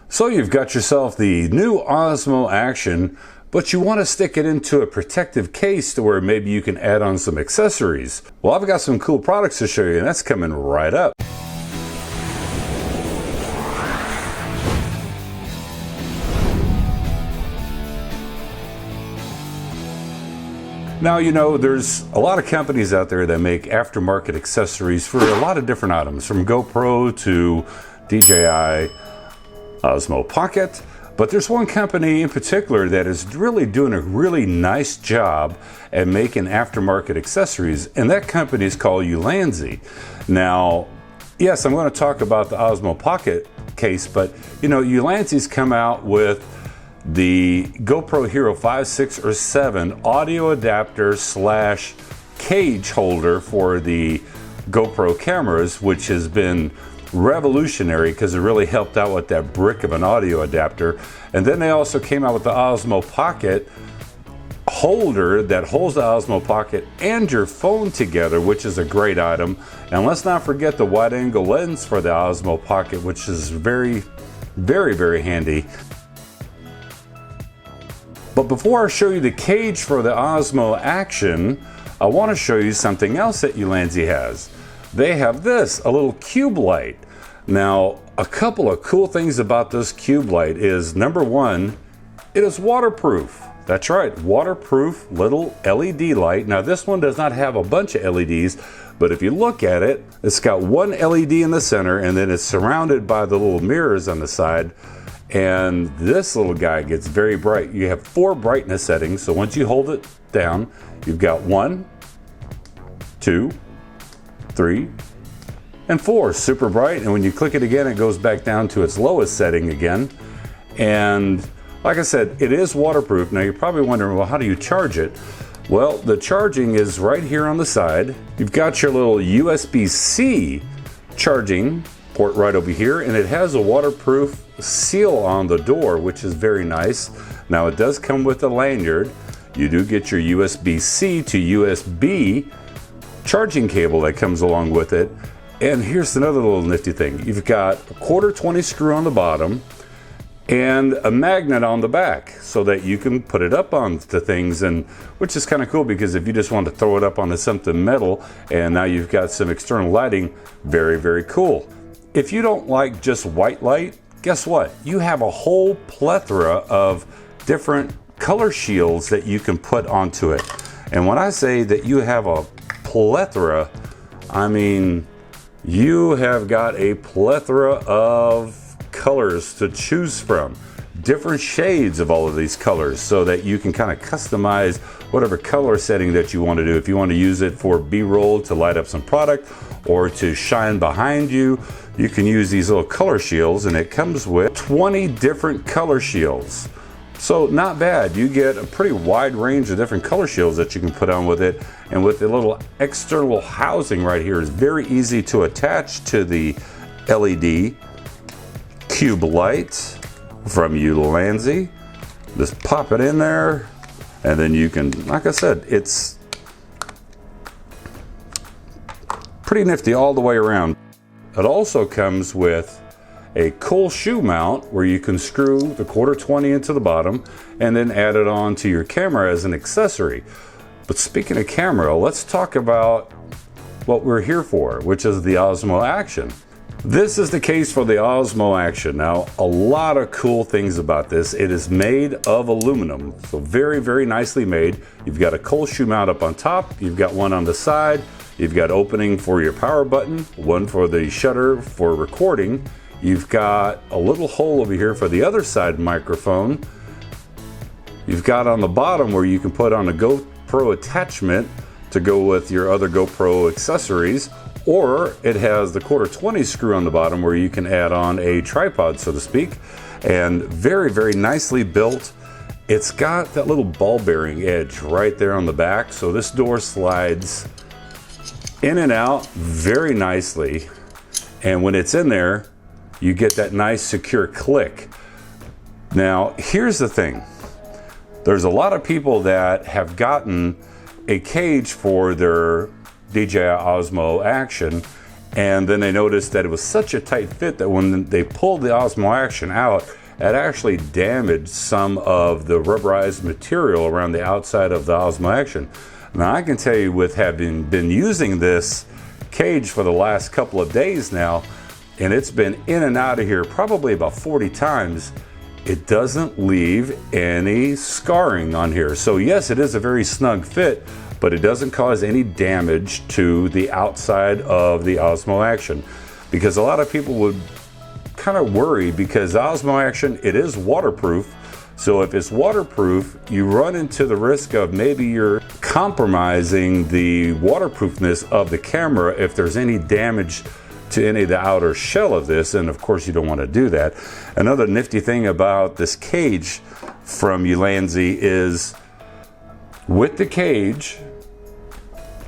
So you've got yourself the new Osmo Action, but you want to stick it into a protective case to where maybe you can add on some accessories. Well, I've got some cool products to show you, and that's coming right up. Now, you know, there's a lot of companies out there that make aftermarket accessories for a lot of different items, from GoPro to DJI Osmo Pocket. But there's one company in particular that is really doing a really nice job at making aftermarket accessories, and that company is called Ulanzi. Now, yes, I'm going to talk about the Osmo Pocket case, but you know, Ulanzi's come out with the GoPro Hero 5, 6, or 7 audio adapter slash cage holder for the GoPro cameras, which has been revolutionary because it really helped out with that brick of an audio adapter. And then they also came out with the Osmo Pocket holder that holds the Osmo Pocket and your phone together, which is a great item. And let's not forget the wide angle lens for the Osmo Pocket, which is very, very handy. But before I show you the cage for the Osmo Action, I want to show you something else that Ulanzi has. They have this, a little cube light. Now, a couple of cool things about this cube light is, number one, it is waterproof. That's right, waterproof little LED light. Now, this one does not have a bunch of LEDs, but if you look at it, it's got one LED in the center, and then it's surrounded by the little mirrors on the side. And this little guy gets very bright. You have 4 brightness settings, so once you hold it down, you've got 1, 2, 3, and 4, super bright. And when you click it again, it goes back down to its lowest setting again. And like I said, it is waterproof. Now you're probably wondering, well, how do you charge it? Well, the charging is right here on the side. You've got your little USB-C charging port right over here, and it has a waterproof seal on the door, which is very nice. Now it does come with a lanyard. You do get your USB-C to USB charging cable that comes along with it. And here's another little nifty thing. You've got a 1/4 screw on the bottom and a magnet on the back so that you can put it up onto things, and which is kind of cool because if you just want to throw it up onto something metal and now you've got some external lighting, very cool. If you don't like just white light, guess what? You have a whole plethora of different color shields that you can put onto it. And when I say that you have a plethora, I mean you have got a plethora of colors to choose from, different shades of all of these colors, so that you can kind of customize whatever color setting that you want to do. If you want to use it for B-roll to light up some product or to shine behind you, you can use these little color shields, and it comes with 20 different color shields. So not bad. You get a pretty wide range of different color shields that you can put on with it. And with the little external housing right here, is very easy to attach to the LED cube light from Ulanzi. Just pop it in there, and then you can, like I said, it's pretty nifty all the way around. It also comes with a cool shoe mount where you can screw the 1/4 into the bottom and then add it on to your camera as an accessory. But speaking of camera, let's talk about what we're here for, which is the Osmo Action. This is the case for the Osmo Action. Now, a lot of cool things about this. It is made of aluminum, so very nicely made. You've got a cold shoe mount up on top, you've got one on the side, you've got opening for your power button, one for the shutter for recording. You've got a little hole over here for the other side microphone. You've got on the bottom where you can put on a GoPro attachment to go with your other GoPro accessories, or it has the 1/4 screw on the bottom where you can add on a tripod, so to speak, and very nicely built. It's got that little ball bearing edge right there on the back, so this door slides in and out very nicely, and when it's in there, you get that nice secure click. Now, here's the thing. There's a lot of people that have gotten a cage for their DJI Osmo Action, And then they noticed that it was such a tight fit that when they pulled the Osmo Action out, it actually damaged some of the rubberized material around the outside of the Osmo Action. Now I can tell you, with having been using this cage for the last couple of days now, and it's been in and out of here probably about 40 times, it doesn't leave any scarring on here. So yes, it is a very snug fit, but it doesn't cause any damage to the outside of the Osmo Action. Because a lot of people would kind of worry, because the Osmo Action, it is waterproof. So if it's waterproof, you run into the risk of maybe you're compromising the waterproofness of the camera if there's any damage to any of the outer shell of this, and of course you don't want to do that. Another nifty thing about this cage from Ulanzi is, with the cage,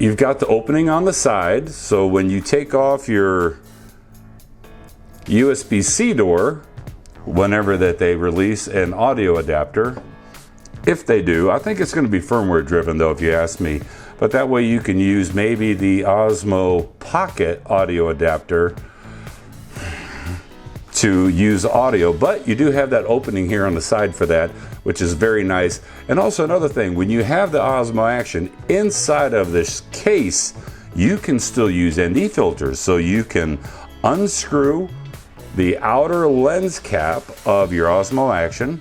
you've got the opening on the side, so when you take off your USB-C door, whenever that they release an audio adapter, if they do, I think it's going to be firmware driven though, if you ask me, but that way you can use maybe the Osmo Pocket audio adapter to use audio, but you do have that opening here on the side for that, which is very nice. And also another thing, when you have the Osmo Action inside of this case, you can still use ND filters, so you can unscrew the outer lens cap of your Osmo Action,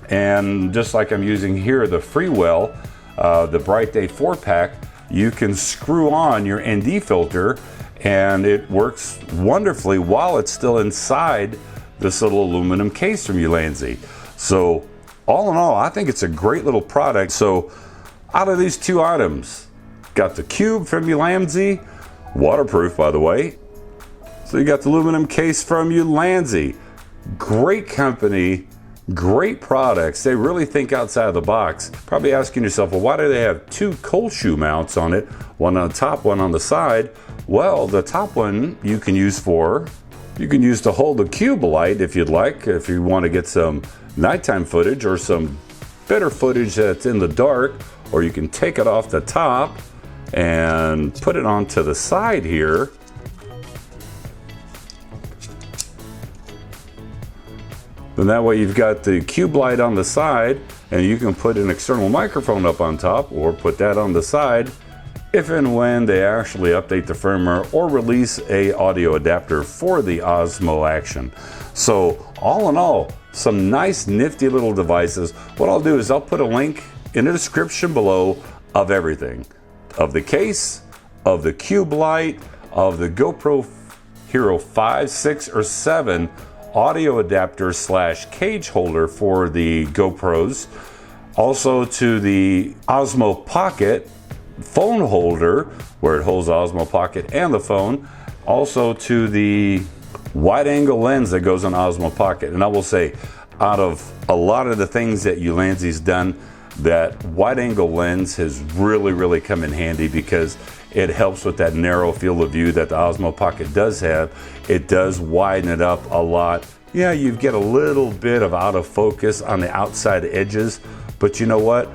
and just like I'm using here, the Freewell, the Bright Day 4-pack, you can screw on your ND filter and it works wonderfully while it's still inside this little aluminum case from Ulanzi. So all in all, I think it's a great little product. So out of these two items, got the Cube from Ulanzi, waterproof by the way. So you got the aluminum case from Ulanzi. Great company, great products. They really think outside of the box. Probably asking yourself, well, why do they have two cold shoe mounts on it? One on the top, one on the side. Well, the top one you can use to hold the Cube light if you'd like, if you want to get some nighttime footage or some better footage that's in the dark, or you can take it off the top and put it onto the side here. Then that way you've got the Cube light on the side, and you can put an external microphone up on top, or put that on the side if and when they actually update the firmware or release a audio adapter for the Osmo Action. So all in all, some nice nifty little devices. What I'll do is I'll put a link in the description below of everything. Of the case, of the Cube light, of the GoPro Hero 5, 6, or 7 audio adapter / cage holder for the GoPros, also to the Osmo Pocket phone holder where it holds the Osmo Pocket and the phone, also to the wide angle lens that goes on Osmo Pocket. And I will say, out of a lot of the things that Ulanzi's done, that wide angle lens has really come in handy, because it helps with that narrow field of view that the Osmo Pocket does have. It does widen it up a lot. Yeah, you get a little bit of out of focus on the outside edges, but you know what?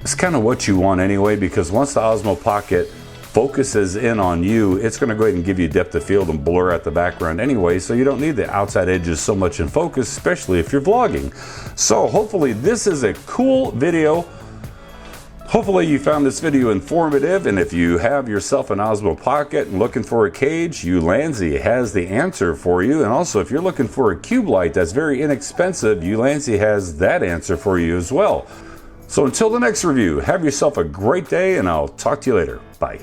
It's kind of what you want anyway, because once the Osmo Pocket focuses in on you, it's going to go ahead and give you depth of field and blur out the background anyway, so you don't need the outside edges so much in focus, especially if you're vlogging. So hopefully this is a cool video. Hopefully you found this video informative, and if you have yourself an Osmo Pocket and looking for a cage, Ulanzi has the answer for you. And also, if you're looking for a Cube light that's very inexpensive, Ulanzi has that answer for you as well. So until the next review, have yourself a great day, and I'll talk to you later. Bye.